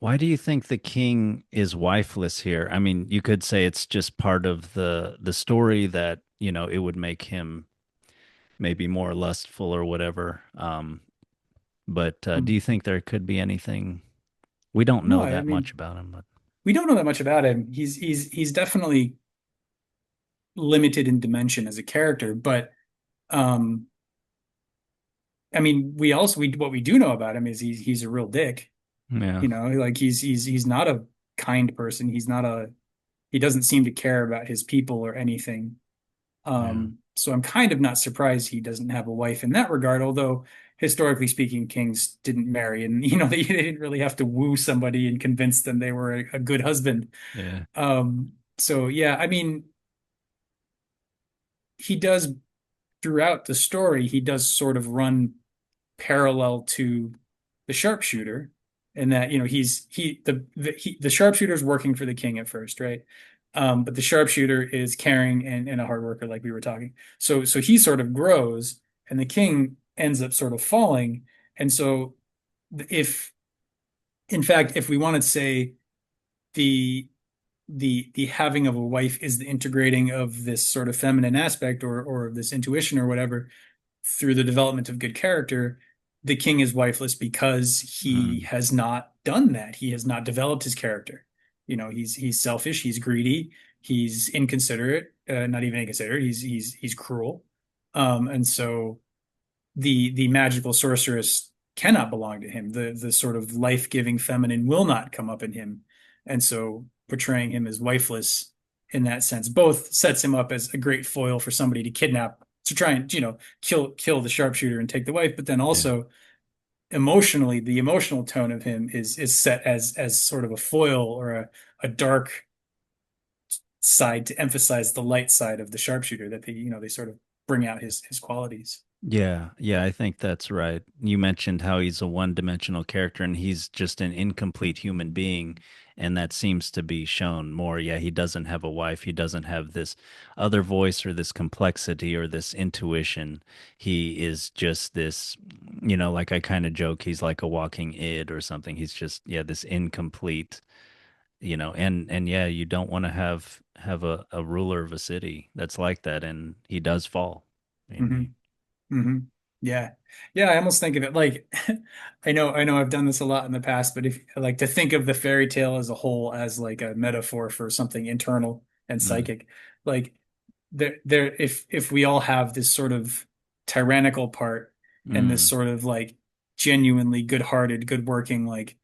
Why do you think the king is wifeless here? I mean, you could say it's just part of the story that, it would make him maybe more lustful or whatever. But do Hmm. you think there could be anything? We don't No, know I that mean, much about him, but we don't know that much about him. He's definitely limited in dimension as a character, but um, I mean, we what we do know about him is he's a real dick. yeah, You know, like he's not a kind person. He doesn't seem to care about his people or anything. yeah, So I'm kind of not surprised he doesn't have a wife in that regard, although historically speaking, kings didn't marry, and they didn't really have to woo somebody and convince them they were a good husband. yeah, So yeah, I mean, he does throughout the story, he does sort of run parallel to the sharpshooter, in that the sharpshooter's working for the king at first, right? But the sharpshooter is caring and a hard worker, like we were talking. So he sort of grows, and the king ends up sort of falling. And so, if in fact, if we want to say the the having of a wife is the integrating of this sort of feminine aspect, or this intuition or whatever, through the development of good character, the king is wifeless because he mm, has not done that. He has not developed his character. He's selfish, he's greedy, he's inconsiderate, not even inconsiderate, he's cruel. And so the magical sorceress cannot belong to him. The sort of life-giving feminine will not come up in him. And so portraying him as wifeless in that sense both sets him up as a great foil for somebody to kidnap, to try and, kill the sharpshooter and take the wife, but then yeah, also emotionally, the emotional tone of him is set as sort of a foil, or a dark side to emphasize the light side of the sharpshooter, that they sort of bring out his qualities. yeah, yeah. I think that's right. You mentioned how he's a one-dimensional character and he's just an incomplete human being, and that seems to be shown more. Yeah, he doesn't have a wife. He doesn't have this other voice or this complexity or this intuition. He is just this, like I kind of joke, he's like a walking id or something. He's just, yeah, this incomplete, and yeah, you don't want to have a ruler of a city that's like that, and he does fall. I Hmm. mean, Hmm. Yeah. Yeah, I almost think of it like I know I've done this a lot in the past, but if like to think of the fairy tale as a whole as like a metaphor for something internal and mm, psychic. Like if we all have this sort of tyrannical part, and this mm, sort of like genuinely good-hearted, good-working, like,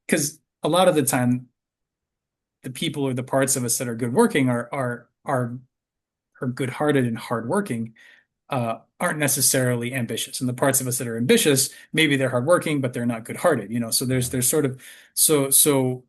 because a lot of the time the people or the parts of us that are good-working are good-hearted and hardworking, aren't necessarily ambitious. And the parts of us that are ambitious, maybe they're hardworking, but they're not good-hearted. So there's yeah. there's sort of so